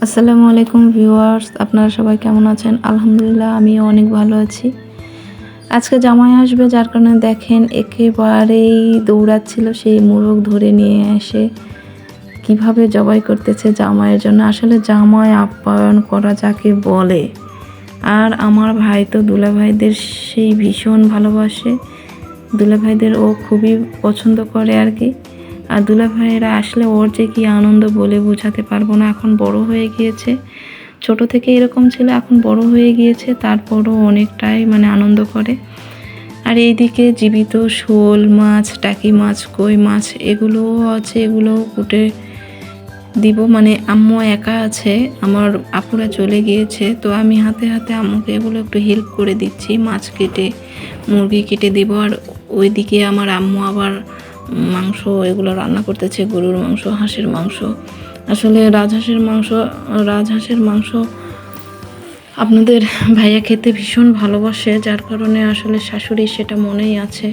আসসালামু আলাইকুম ভিউয়ার্স, আপনারা সবাই কেমন আছেন? আলহামদুলিল্লাহ আমিও অনেক ভালো আছি। আজকে জামাই আসবে, যার কারণে দেখেন একেবারেই দৌড়াচ্ছিল সেই মোরগ ধরে নিয়ে এসে কিভাবে জবাই করতেছে জামাইয়ের জন্য। আসলে জামাই আপ্যায়ন করা যাকে বলে। আর আমার ভাই তো দুলাভাইদের সেই ভীষণ ভালোবাসে, দুলাভাইদের ও খুবই পছন্দ করে আর কি। আর দুলাভাইয়েরা আসলে ওর যে কি আনন্দ বলে বোঝাতে পারবো না। এখন বড় হয়ে গিয়েছে, ছোট থেকে এরকম ছিল, এখন বড় হয়ে গিয়েছে, তারপরও অনেকটাই আনন্দ করে। আর এইদিকে জীবিত শোল মাছ, টাকি মাছ, কই মাছ এগুলোও আছে, এগুলোও কুটে দিব। আম্মু একা আছে, আমার আপুরা চলে গিয়েছে, তো আমি হাতে হাতে আম্মুকে এগুলো একটু হেল্প করে দিচ্ছি। মাছ কেটে মুরগি কেটে দিব। আর ওইদিকে আমার আম্মু আবার মাংস এগুলো রান্না করতেছে, গরুর মাংস, হাঁসের মাংস। আসলে রাজহাঁসের মাংস আপনাদের ভাইয়া খেতে ভীষণ ভালোবাসে, যার কারণে আসলে শাশুড়ি সেটা মনেই আছে,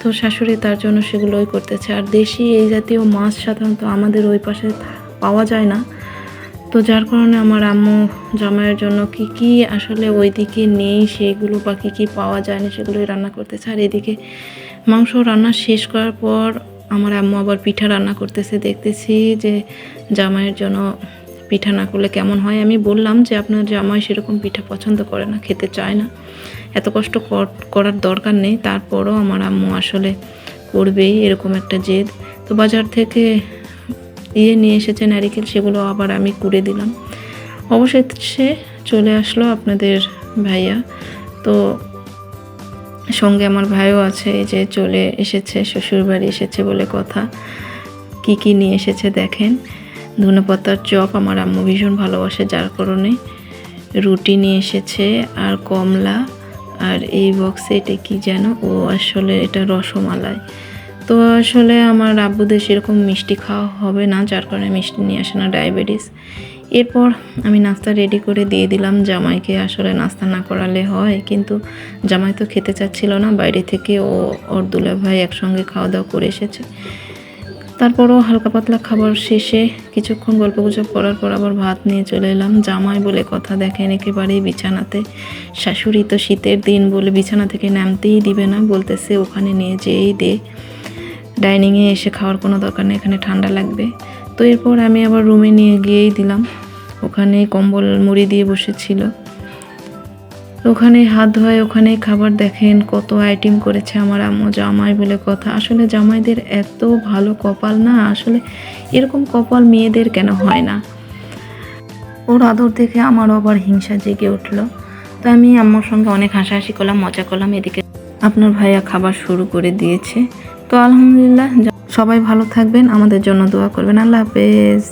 তো শাশুড়ি তার জন্য সেগুলোই করতেছে। আর দেশি এই জাতীয় মাছ সাধারণত আমাদের ওই পাশে পাওয়া যায় না, তো যার কারণে আমার আম্মু জামাইয়ের জন্য কি কি আসলে ওইদিকে নেই সেগুলো বা কী কী পাওয়া যায় না সেগুলোই রান্না করতেছে। আর এদিকে মাংস রান্না শেষ করার পর আমার আম্মু আবার পিঠা রান্না করতেছে। দেখতেছি যে জামাইয়ের জন্য পিঠা না করলে কেমন হয়। আমি বললাম যে আপনার জামাই সেরকম পিঠা পছন্দ করে না, খেতে চায় না, এত কষ্ট করার দরকার নেই। তারপরও আমার আম্মু আসলে করবেই, এরকম একটা জেদ। তো বাজার থেকে নিয়ে এসেছে নারিকেল, সেগুলো আবার আমি কুড়ে দিলাম। অবশেষে চলে আসলো আপনাদের ভাইয়া, তো সঙ্গে আমার ভাইও আছে, এই যে চলে এসেছে, শ্বশুরবাড়ি এসেছে বলে কথা। কি কি নিয়ে এসেছে দেখেন। ধনেপাতার চপ আমার আম্মু ভীষণ ভালোবাসে, যার কারণে রুটি নিয়ে এসেছে, আর কমলা, আর এই বক্সে এটা কি যেন, ও আসলে এটা রসমালাই। তো আসলে আমার আব্বুদের সেরকম মিষ্টি খাওয়া হবে না, যার কারণে মিষ্টি নিয়ে আসে না, ডায়াবেটিস। এরপর আমি নাস্তা রেডি করে দিয়ে দিলাম জামাইকে। আসলে নাস্তা না করালে হয়, কিন্তু জামাই তো খেতে চাচ্ছিল না, বাইরে থেকে ওর দুলাভাই একসঙ্গে খাওয়া দাওয়া করে এসেছে। তারপরও হালকা পাতলা খাবার শেষে কিছুক্ষণ গল্পগুজব করার পর আবার ভাত নিয়ে চলে এলাম। জামাই বলে কথা দেখেন একেবারেই বিছানাতে, শাশুড়ি তো শীতের দিন বলে বিছানা থেকে নামতেই দিবে না, বলতেছে ওখানে নিয়ে যেয়েই দে, ডাইনিংয়ে এসে খাওয়ার কোনো দরকার নেই, এখানে ঠান্ডা লাগবে। তো এরপর আমি আবার রুমে নিয়ে গিয়েই দিলাম, ওখানে কম্বল মুড়ি দিয়ে বসেছিল, ওখানে হাত ধোয়, ওখানে খাবার। দেখেন কত আইটেম করেছে আমার আম্মু। জামাই বলে কথা, আসলে জামাইদের এত ভালো কপাল না, আসলে এরকম কপাল মেয়েদের কেন হয় না। ওর আদর দেখে আমারও আবার হিংসা জেগে উঠলো। তো আমি আম্মুর সঙ্গে অনেক হাসাহাসি করলাম, মজা করলাম। এদিকে আপনার ভাইয়া খাবার শুরু করে দিয়েছে। তো আলহামদুলিল্লাহ, সবাই ভালো থাকবেন, আমাদের জন্য দোয়া করবেন। আল্লাহ হাফেজ।